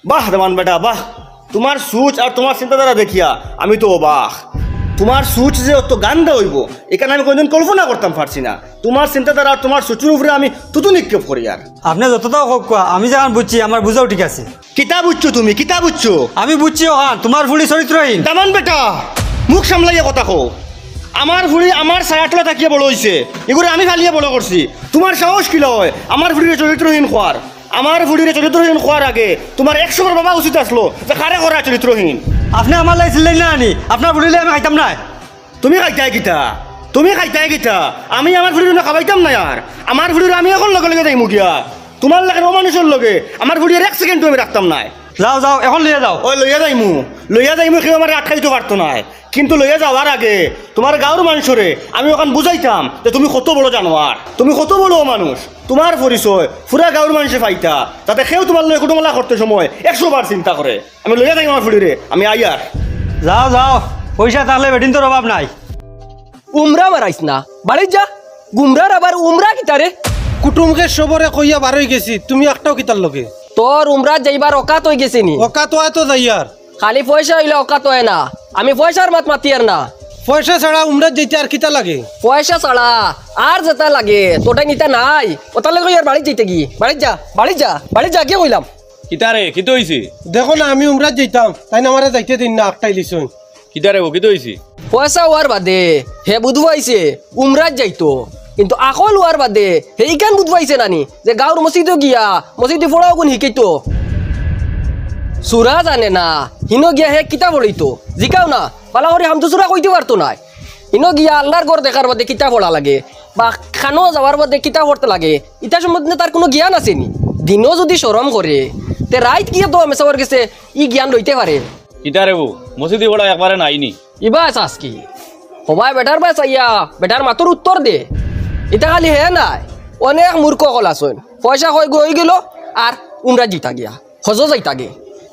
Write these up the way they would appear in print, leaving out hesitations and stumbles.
বাহ দেমান বেটা বাহ, তোমার সুচ আর তোমার চিন্তাধারা দেখিয়া আমি তো অবাক। তোমার সুচ যে অত গান্দা হইব এখানে আমি কোনদিন কল্পনা করতাম পারছি না। তোমার চিন্তাধারা আর তোমার সুচের উপরে আমি তুতু নিক্ষেপ করি। আর আপনি যতটাও হোক কোয়া, আমি যখন বুঝছি আমার বুঝাও ঠিক আছে। কিতা বুঝছো তুমি, কিতা বুঝছো? আমি বুঝছি ওখান তোমার ফুলি চরিত্রহীন। দামান বেটা মুখ সামলাইয়া কথা কো। আমার ফুড়ি আমার ছায়াতলা থাকিয়ে বড় হয়েছে, এগুলো আমি ফালিয়ে বড় করছি। তোমার সাহস কি লয় আমার ফুড়ির চরিত্রহীন খোয়ার? আমার ফুড়ির চরিত্রহীন খোয়ার আগে তোমার 100 বার বাবা উচিত আসলো যে কারে করা চরিত্রহীন। আপনি আমার লাই ছিলেন না আনি, আপনার ফুলিলে আমি খাইতাম না। তুমি খাইতাই গীতা, তুমি খাইতাই গীতা, আমি আমার ফুড়ির খাবাইতাম না। আর আমার ফুড়ির আমি এখন লগে লগে যাই মুখিয়া। তোমার লাগে অমানুষের লগে আমার ফুড়ির 1 সেকেন্ড আমি রাখতাম না। যাও যাও এখন লিয়ে যাও। ওই লইয়া যাইমু কেউ আমার আটকাইতে পারতো না। কিন্তু লইয়া যাওয়ার আগে তোমার গাঁর মানুষরে আমি ওখান বুঝাইতাম যে তুমি কত বড় জানোয়ার, তুমি কত বড় মানুষ। তোমার পরিচয় পুরা গাঁর মানুষে পাইতা, তাতে সেও তোমার লয় কুটুমলা করতে সময় 100 বার চিন্তা করে। আমি লইয়া যাই আমার ফুড়িরে, আমি আইয়ার। যাও যাও, পয়সা তাহলে বেটিন তোর অভাব নাই। উমরা মারাইস না, বাড়ি যা। গুমরার আবার উমরা কিতারে? কুটুমকে সবরে কইয়া বার হয়ে গেছি, তুমি একটাও কিতার লগে তোর উমরা যাইবার অকাত হয়ে গেছে নি? অকাত হয় তো যাই আর খালি পয়সা হইলে অকাত হয় না। আমি পয়সার মাত মাতি আর না। পয়সা ছাড়া উমরা যেতে আর কিতা লাগে? পয়সা ছাড়া আর যেটা লাগে তোটাই নিতে নাই। ওটার লাগে আর বাড়ি যেতে গিয়ে বাড়ি যা, বাড়ি যা, বাড়ি যা। কে কইলাম কিতারে কিতো হইছে? দেখো না আমি উমরা যেতাম, তাই না আমারে যাইতে দিন না, একটাই লিছুন। কিতারে ও কিতো হইছে? পয়সা হওয়ার বাদে হে বুধবাইছে উমরাত যাইতো, কিন্তু আকল হওয়ার বাদে সেইখান বুধবাইছে নানি যে গাঁর মসজিদে গিয়া মসজিদে পড়াও কোন শিকাইতো। সুরা জানে না, হিনো গিয়া হে কিতাব পড়িতো। জিকাও না পালা করে হামতো সুরা কইতে পারতো না। হিনো গিয়া আল্লাহর ঘর দেখার বাদে কিতাব পড়া লাগে বা খানো যাওয়ার বাদে কিতাব পড়তে লাগে। ইটা সম্বন্ধে তার কোনো জ্ঞান আসেনি। দিনও যদি শরম করে তে রাইত গিয়া তো আমি সবার কাছে ই জ্ঞান লইতে পারে। কিতারে ও মসজিদে বড় একবারে নাইনি। ইবা চাস কি সবাই বেটার বাই চাইয়া বেটার মাতুর উত্তর দে। এটা খালি হে নাই, অনেক মূর্খ কল আসুন। পয়সা হয়ে গই গেল আর উমরা জিতা গিয়া হজ যাইতা গে।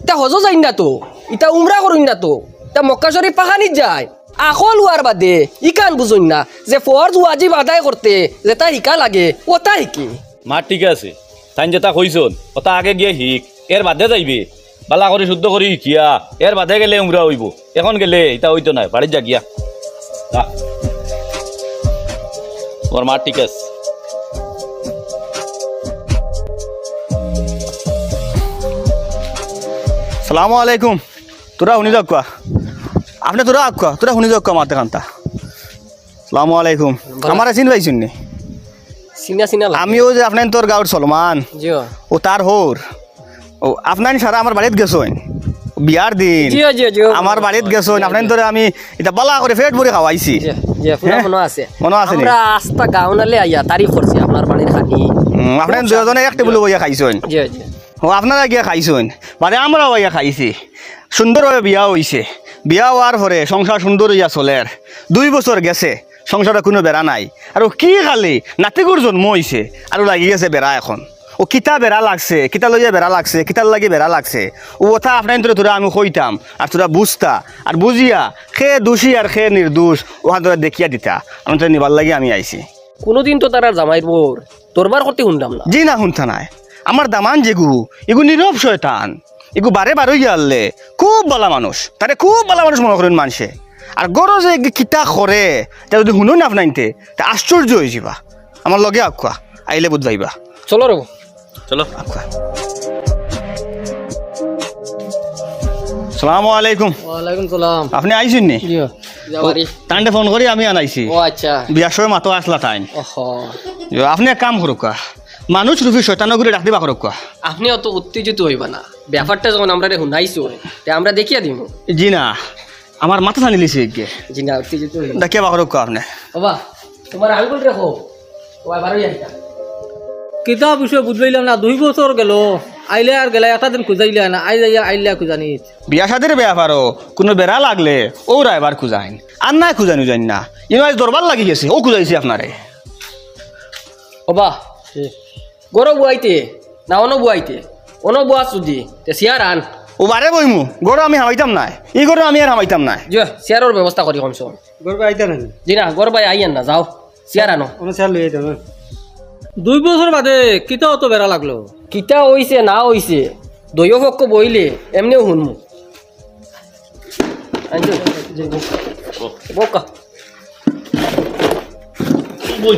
তা হজ যাই না তো, ইটা উমরা করুন না তো। তা মক্কা শরীফ পাখানিত যায় আকল হওয়ার বাদে ইকান বুঝুন না যে ফরজ ওয়াজিব আদায় করতে যেটা শিকা লাগে ওটা শিকি। মার ঠিক আছে, তাই যেটা কইছন ওটা আগে গিয়ে শিখ, এর বাদে যাইবে। বালা করে শুদ্ধ করে শিখিয়া এর বাদে গেলে উমরা হইব। এখন গেলে এটা হইতো না, বাড়ি যা গিয়া যা। তোমার মার ঠিক আছে। সালামু আলাইকুম। তোরা শুনি যাক কোয়া, আপনি তোরা আগ কোয়া, তোরা শুনি যাক কোয়া মাতে কান্তা। সালামু আলাইকুম। আমার চিনি পাইছুন নি? সিনা সিনা লাগে। আমিও যে আপনার তোর গাঁর সলমান জিও ও তার হোর ও আপনার সারা আমার বাড়িত গেছেন বিয়ার দিন। জিও জিও জিও আমার বাড়িত গেছেন, আপনার তোরে আমি এটা বালা করে পেট ভরে খাওয়াইছি। যে পুরা হ্যাঁ? মনে আছে। মনে আছে নি? আমরা আস্তা গাউনালে আইয়া তারিফ করছি আপনার বাড়ির খানি। আপনার দুজনে এক টেবিল বইয়া খাইছেন। জি জি ও আপনারা গিয়া খাইছেন, মানে আমরাও বইয়া খাইছি। সুন্দরভাবে বিয়া হইছে। বিয়া হওয়ার পরে সংসার সুন্দর হইয়া চলে। 2 বছর গেছে, সংসারে কোনো বেড়া নাই। আর ও কি খালি নাতিগুর জন্ম হইছে আর লাগি গেছে বেড়া। এখন ও কিতা বেড়া লাগছে, কিতা লইয়া বেড়া লাগছে, কিতার লাগি বেড়া লাগছে ও কথা আপনার তোরা আমি কইতাম আর তোরা বুঝতা আর বুঝিয়া খে দোষী আর খে নির্দোষ ওখান তোরা দেখিয়া দিতা। আমি তোরা নিবার লাগি আমি আইছি। কোনোদিন তো তারা জামাইর বোর তোরবার করতে শুনলাম না। জি না শুনতা নাই। আমার দামান যেগু এগু নীরব শয়তান, এগু বারে বারে গিয়ালে খুব ভালো মানুষ, তারে খুব ভালো মানুষ মনে করেন মানুষে। আর গরো যে কিতা করে তা যদি শুনুন আপনাইতে তা আশ্চর্য হয়ে যাবা। আমার লগে আখুয়া আইলে বুধ যাইবা। চলো রে চলো। আখুয়া। সালামু আলাইকুম। ওয়ালাইকুম সালাম। আপনি আইসুন নি? জিও যাবারি। তান্ডে ফোন করি আমি আনাইছি। ও আচ্ছা। বিয়ার সময় মাতো আসলা তাইন। ওহো আপনি এক কাম করুক, মানুষ রূপী শয়তানগুলি ডাক দিবা করুক। আপনি অত উত্তেজিত হইবা না। ব্যাপারটা যখন আমরা শুনাইছো তে আমরা দেখিয়া দিব। জি না, আমার মাথা টানি লিছি গিয়ে জি না উত্তেজিত হইবা না। ডাকিয়া বাকরক আপনি। বাবা তোমার আঙ্গুল রেখো ও বারোই আইতা। কিতা বিষয় বুঝলাম না। 2 বছর গেল আইলে আর গেলে একটা দিন খুঁজাইলে না, আই যাইয়া আইলে খুঁজানি। বিয়া সাদের ব্যাপারও কোনো বেড়া লাগলে ওরা এবার খুঁজাইন আর নাই খুঁজানি জানি না। ইনো দরবার লাগি গেছে ও খুঁজাইছি আপনারে। বাবা গরো বুয়াইতে না অন বুয়াইতে অন বুয়া যদি তে সিয়ার আন। ও বারে বইমু গরু আমি হামাইতাম নাই, এই গরু আমি আর হামাইতাম নাই। যে সিয়ারের ব্যবস্থা করি কমসে কম। গর্বে আইতা না জি না গর ভাই আইয়েন না, যাও সিয়ার আনো। অন্য চেয়ার লই আইতা। 2 বছর বাদে কিতা অত বেড়া লাগলো? কিতা হইছে না হইছে দইও পক্ষ বইলে এমনিও শুনমু বকা বই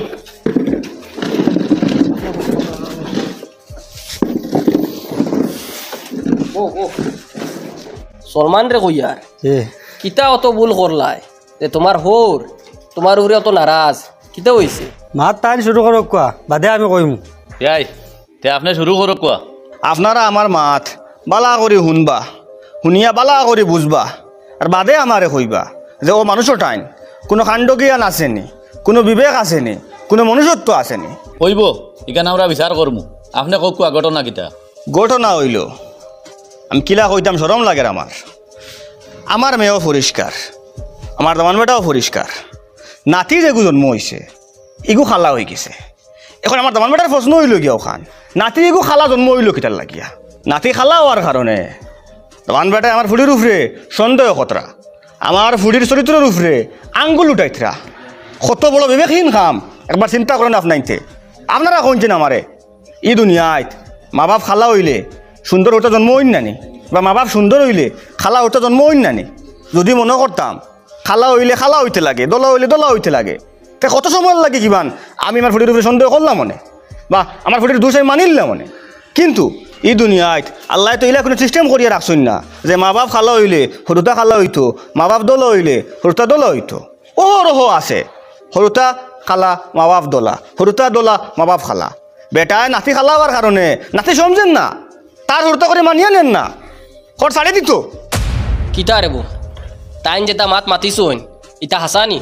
সলমান রে কইয়ার এ কিতা অত ভুল করলাই যে তোমার হোর তোমার উপরে অত নারাজ কিতা হইছে মাত টাইম শুরু করক কোৱা বাদে আমি কইম ইয়াই তে আপনি শুরু করো কোয়া আপনারা আমার মাত বালা করে শুনবা শুনিয়া বালা করে বুঝবা আর বাদে আমারে কইবা যে ও মানুষও টাইম কোনো কাণ্ড জ্ঞান আসেনি কোনো বিবেক আসেনি কোনো মনুষ্যত্ব আসেনি কইব এখানে আমরা বিচার করমু আপনি কক কোয়া ঘটনা কিতা ঘটনা হইল আমি কিলা কইতাম সরম লাগে আমার মেয়েও পরিষ্কার আমার দামান বেটাও পরিষ্কার নাতি যেগু জন্ম হয়েছে ইগু খালা হয়ে গেছে এখন আমার দামান বেটার প্রশ্ন হইল গিয়া ওখান নাতি এগু খালা জন্ম হইল কিতার লাগিয়া নাতি খালা হওয়ার কারণে দামান বেটায় আমার ফুড়ির উপরে সন্দেহ কতরা আমার ফুড়ির চরিত্রের উপরে আঙ্গুল উঠাইতরা কত বড় বিবেকহীন কাম একবার চিন্তা করেন আপনাইতে আপনারা কইছেন আমারে ই দুনিয়ায় মা বাপ খালা হইলে সুন্দর ওটা জন্ম হইন নানি বা মা বাপ সুন্দর হইলে খালা ওটা জন্ম হইন নানি যদি মনে করতাম খালা হইলে খালা হইতে লাগে দলা হইলে দলা হইতে লাগে তে কত সময় লাগে কিবান আমি আমার ফুটির উপরে সন্দেহ করলাম মনে বা আমার ফুটির দোষ আমি মানিলাম মনে কিন্তু এই দুনিয়ায় আল্লাহ তো এলা কোনো সিস্টেম করিয়া রাখছেন না যে মা বাপ খালা হইলে সরুতা খালা হইতো মা বাপ দলা হইলে সরুতা দলা হইতো ও রহ আছে সরুতা খালা মা বাপ দলা সরুতা দলা মা বাপ খালা বেটায় নাতি খালা হওয়ার কারণে নাতি সমঝেন না তার সরুতা করে মানিয়া নেন না খর ছাড়ে দিত কিতা রে বো টাইম যেটা মাত মাতিছুন ইটা হাসানি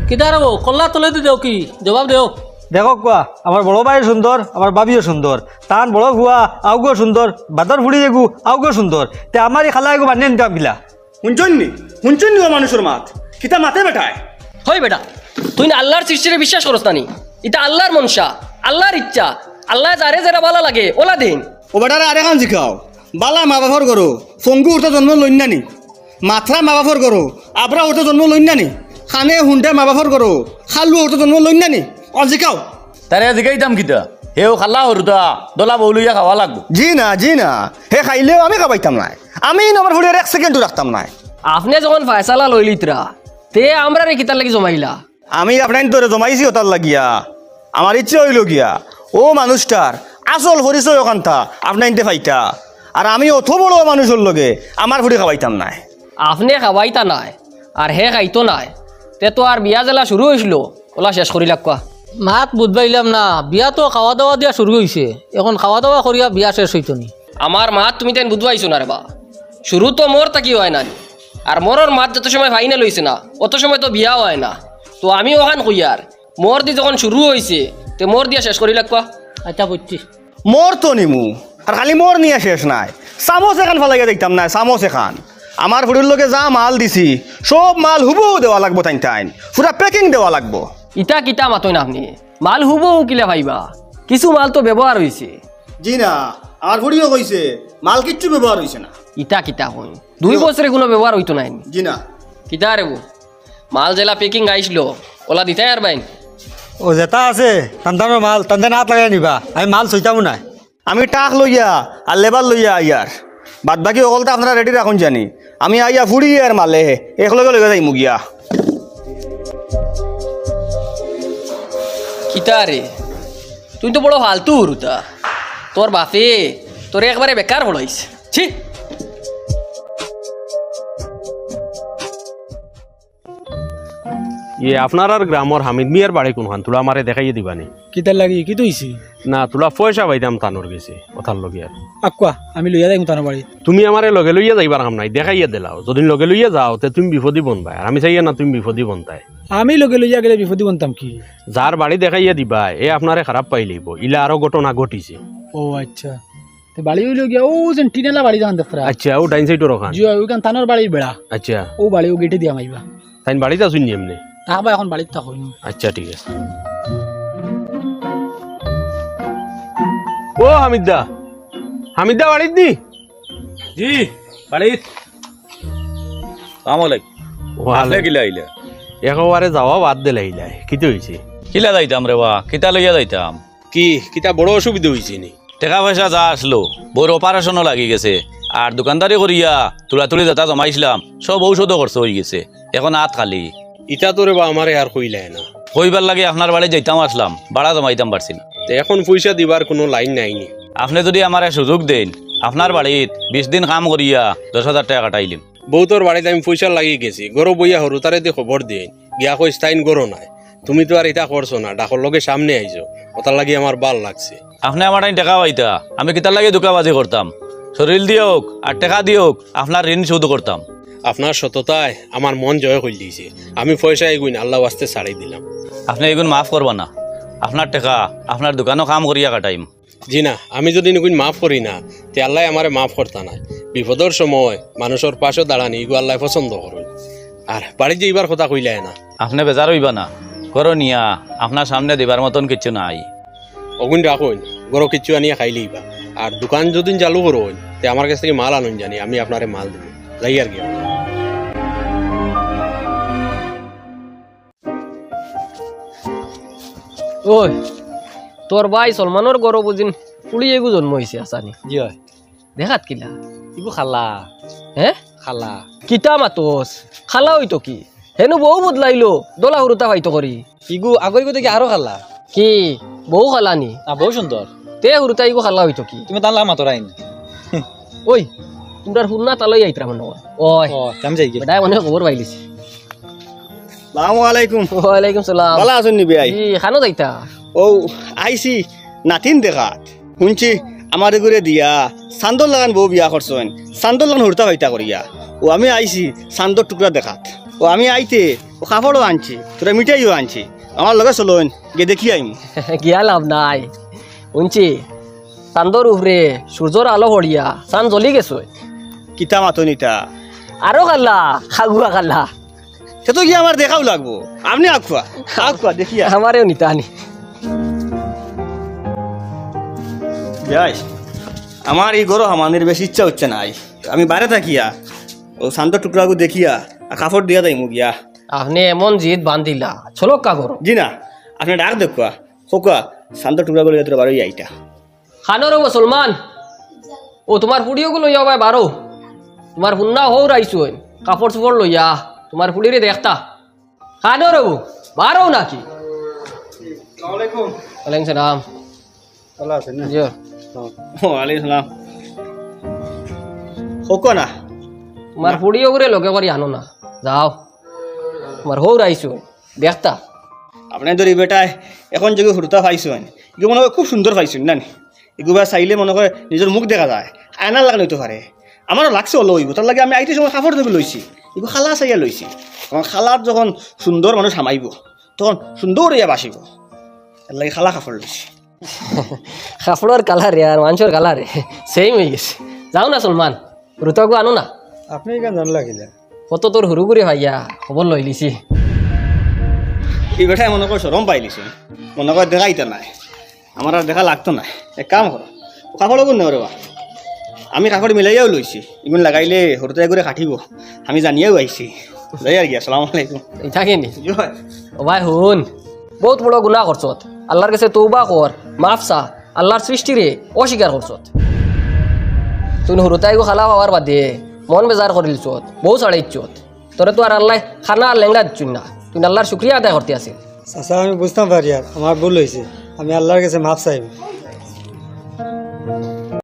কিতা রে কল্লা তলে দি দেও কি জবাব দেও দেখো কোৱা আমার বড় ভাই সুন্দর আমার বাবিও সুন্দর তান বড় ভুয়া আউগো সুন্দর বাদর ফুড়ি এগু আউগো সুন্দর তে আমারই খালা এগু বানিয়ে নিতাম গিলা শুনছন নি ও মানুষের মাত কিতা মাতে বেটায় হই বেটা তুই না আল্লাহর সৃষ্টিরে বিশ্বাস করস নানি এটা আল্লাহর মনসা আল্লাহর ইচ্ছা আল্লাহ যারে যারা ভালো লাগে ওলা দিন ও বেটারে আরে কান শিখাও বালা মা বাপর করো ফঙ্গু উঠতে জন্ম লইন নানি মাথরা মা বাপর করো আবরা উঠতে জন্ম লইন নানি খানে হুন্ডে মা বাপর করো খালু উঠতে জন্ম লইন নানি অ শিখাও তারে জিগাইতাম কিতা হেও খালা হরুতা দলা বউলুইয়া খাওয়া লাগবো জি না হে খাইলেও আমি খাবাইতাম নাই আমি আমার ফুলের এক সেকেন্ডও রাখতাম নাই আপনি যখন ফয়সালা লইলিতরা তে আমরা রে কিতার লাগি জমাইলা আমি আপনার তোরে জমাইছি ওটার লাগিয়া আমার ইচ্ছে হইল গিয়া ও মানুষটার আসল পরিচয় ওখানটা আপনার ইনতে ফাইতা আর আমি অত বড় মানুষের লগে আমার ফুটি খাবাইতাম নাই আপনি খাওয়াইতা নাই আর হে খাইতো নাই তে তো আর বিয়া জ্বালা শুরু হয়েছিল ওলা শেষ করি লাগবা মাত বুঝবাইলাম না বিয়া তো খাওয়া দাওয়া দিয়া শুরু হয়েছে এখন খাওয়া দাওয়া করিয়া বিয়া শেষ হইতো নি আমার মাত তুমি তেন বুঝবাইছো না রে বা শুরু তো মোর তাকি হয় না আর মোরর মাত যত সময় ফাইনাল হয়েছে না অত সময় তো বিয়া হয় না তো আমি ওখান কইয়ার মোর দি যখন শুরু হয়েছে তে মোর দিয়া শেষ করি লাগবা আচ্ছা বুঝছি মোর তো নিমু আর খালি মোর নিয়ে শেষ নাই চামচ এখান ফালাইয়া দেখতাম নাই চামচ এখান আমার ফুটির লগে যা মাল দিছি সব মাল হুবু দেওয়া লাগবো টাইন পুরা প্যাকিং দেওয়া লাগবো ইটা কিতা মাতই না আপনি মাল হুবো কিলে ভাইবা কিছু মাল তো ব্যবহার হয়েছে জি না আমার ফুটিও কইছে মাল কিচ্ছু ব্যবহার হইছে না ইটা কিতা হই 2 বছরে কোনো ব্যবহার হইতো নাই জি না কিতা রে বো মাল জেলা পেকিং আইছিল ওলা দিতাই আর বাইন ও যেটা আছে তান্দানোর মাল তান্দে না লাগাই নিবা আমি মাল চইতামও নাই আমি টাক লইয়া আর লেবার লইয়া আইয়ার বাদ বাকি অকলটা আপনারা রেডি রাখুন জানি আমি আইয়া ফুড়ি আর মালে একলগে লগে যাই মুগিয়া কিতা রে তুই তো বড় ফালতু রুতা তোর বাপে তোরে একবারে বেকার বড়াইছে ছি আপনার আর গ্রামর হামিদ মিয়ার বাড়ি কোনখান তোলা আমারে দেখাইয়ে দিবানি কিতার লাগি কি তৈছি না তোলা পয়সা পাইতাম তানোর গেছে কথার লগে আর আকুয়া আমি লইয়া যাই তার বাড়ি তুমি আমারে লগে লইয়া যাইবার কাম নাই দেখাইয়া দিলাও যদি লগে লইয়া যাও তে তুমি বিপদী বনবাই আর আমি চাইয়া না তুমি বিপদী বনতাই আমি লগে লইয়া গেলে বিপদী বনতাম কি যার বাড়ি দেখাইয়া দিবা এ আপনারে খারাপ পাই লইব ইলা আরো ঘটনা ঘটিছে ও আচ্ছা তে বাড়ি হইল গিয়া ও যেন টিনেলা বাড়ি যান দেখরা আচ্ছা ও ডাইন সাইডর ওখান জিও ওইখান তানোর বাড়ির বেড়া আচ্ছা ও বাড়ি ও গেটে দিয়া মাইবা তাই বাড়িতে আসুন এমনি তাহবা এখন বাড়িতে থাকো আচ্ছা ঠিক আছে ও হামিদদা হামিদদা বাড়িত নি জি বাড়িত আমলাই আসলে কিলা আইলা একেবারে যাওয়া বাদ দিলে ইলাই কিতে হয়েছে কিলা যাইতাম রে বা কিতা লইয়া যাইতাম কি কিতা বড় অসুবিধা হয়েছে নি টাকা পয়সা যা আসলো বড় অপারেশনও লাগি গেছে আর দোকানদারি করিয়া তুলাতুলি যেটা জমাইছিলাম সব ঔষধও খরচ হয়ে গেছে এখন হাত খালি ইটা তোরে বা আমারে আর কইলাই না কইবার লাগে আপনার বাড়ি যাইতাম আসলাম ভাড়া জমাইতাম পারছি না তে এখন পয়সা দিবার কোনো লাইন নাইনি আপনি যদি আমার সুযোগ দেন আপনার বাড়িত 20 দিন কাম করিয়া 10,000 টাকা কাটাইলিম বউতর বাড়িতে আমি পয়সা লাগি গেছি গরো বইয়া হরু তারে দিয়ে খবর দিন গিয়া কই স্থায়ীন গরো নাই তুমি তো আর এটা করছো না ডাকর লগে সামনে আইছো ওটার লাগি আমার ভাল লাগছে আপনি আমার টাকা পাইতা আমি কিতার লাগে দোকাবাজি করতাম শরীর দিয়োক আর টাকা দিয়োক আপনার ঋণ শোধ করতাম আপনার সততায় আমার মন জয় করে দিয়েছে আমি পয়সা এগুই না আল্লাহ ওয়াস্তে ছাড়াই দিলাম আপনি এগুলো মাফ করবা না আপনার টাকা আপনার দোকানও কাম করিয়া কাটাইম জি না আমি যদি নিগুন মাফ করি না তে আল্লাহ আমারে মাফ করতা নাই বিপদর সময় মানুষের পাশে দাঁড়ানি এগু আল্লাহ পছন্দ করুন আর বাড়ি যে এবার কথা কইলাই না আপনি বেজার হইবা না করো নিয়া আপনার সামনে দিবার মতন কিছু নাই অগুন রাখুন গরো কিচ্ছু আনিয়া খাইলেইবা আর দোকান যদি চালু করুন তে আমার কাছ থেকে মাল আনুন জানি আমি আপনারে মাল দেবো যাই আর কি ওই তোর ভাই সলমানের গরো বুঝিন পুলি এগু জন্ম হয়েছে আসানি জি হয় দেখাত কিলা ইগু খালা হ্যাঁ খালা কিতা মাতোস খালা হইতো কি হেনু বউ বদলাইলো দোলা হুরুতা হইতো করি ইগু আগর ইগু দেখি আরো খালা কি বউ খালানি না বহু সুন্দর তে হুরুতা ইগু খালা হইতো কি তুমি তাহলে মাতর আইন ওই তোমরা হুন্না তালই আইতরা মনে হয় ওই আমি যাই বেটাই মনে খবর পাইলিছি আসসালামু আলাইকুম ওয়ালাইকুম সালাম ভালো আছেন নি ভাই ই খানো যাইতা ও আইছি নাতিন দেখাত শুনছি আমার ঘুরে দিয়া চান্দর লাগান বউ বিয়া করছেন চান্দর লাগান হুরতা হইতা করিয়া ও আমি আইছি চান্দর টুকরা দেখাত ও আমি আইতে ও কাপড়ও আনছি তোরা মিঠাইও আনছি আমার লগে চলুন গিয়ে দেখি আইম গিয়া লাভ নাই শুনছি চান্দর উহরে সূর্যর আলো হরিয়া চান জ্বলি গেছে কিতা মাতনিতা আরো খাল্লা খাগুয়া খাল্লা সে তো গিয়ে আমার দেখাও লাগবো আপনি আখুয়া আখুয়া দেখিয়া আমারেও নিতা আনি যাই আমার এই গরো হামানের বেশি ইচ্ছা হচ্ছে নাই আমি বাইরে থাকিয়া ও শান্ত টুকরাগু দেখিয়া আর কাপড় দিয়া যাই গিয়া আপনি এমন জিদ বান্ধিলা চলো কা করো জি না আপনি ডাক দেখুয়া হোকা শান্ত টুকরাগু লইয়া তোর বারোই আইটা খানো রব সলমান ও তোমার পুড়িও লইয়া ভাই বারো তোমার হুন্না হৌ রাইছু কাপড় চোপড় লইয়া তোমার পুড়িরে দেখতা খানো রব বারো নাকি ওয়ালাইকুম সালাম ভালো আছেন না জি ওয়ালাইকুম সালাম হোকা না তোমার পুড়িও করে লগে করি আনো না যাও তোমার হৌ রাইছু দেখতা আপনি ধরি বেটায় এখন যে হুরতা পাইছেন এগুলো মনে হয় খুব সুন্দর পাইছেন না এগুলো চাইলে মনে হয় নিজের মুখ দেখা যায় আয়নার লাগানো হইতে পারে আমারও লাগছে হলো ওইব তার লাগে আমি আইতে সময় কাপড় দেবে লইছি এগুলো খালা চাইয়া লইছি কারণ খালার যখন সুন্দর মানুষ হামাইব তখন সুন্দর ইয়া বাসিব তার লাগে খালা কাপড় লইছি কাপড়ের কালারে আর মানুষের কালারে সেম হয়ে গেছে যাও না সলমান ঋতকু আনো না আপনি কেন জান লাগিলে কত তোর হুরু করে ভাইয়া খবর লই লিছি এই বেটায় মনে করে সরম পাইলিছি মনে করে দেখাইতে নাই আমার আর দেখা লাগতো না এক কাম করো কাপড় গুণ নেও রেবা আমি কাপড় মিলাইয়াও লইছি এগুলো লাগাইলে হরতে করে কাটিব আমি জানিয়াও আইছি যাই আর কি আসসালামু আলাইকুম এই থাকেনি ও ভাই হুন বহুত বড় গুনাহ করছত আল্লাহর কাছে তৌবা কর মাফ চা আল্লাহর সৃষ্টিরে অস্বীকার করছত তুই হুরুতাইগো খালা হওয়ার বাদে মন বেজার করিলছত বহু ছাড়াইছত তোরে তো আর আল্লাহ খানা আর লেঙ্গা দিচ্ছুন না তুই আল্লাহর শুক্রিয়া আদায় করতে আসিল চাচা আমি বুঝতাম পারি আর আমার ভুল হয়েছে আমি আল্লাহর কাছে মাপ চাইব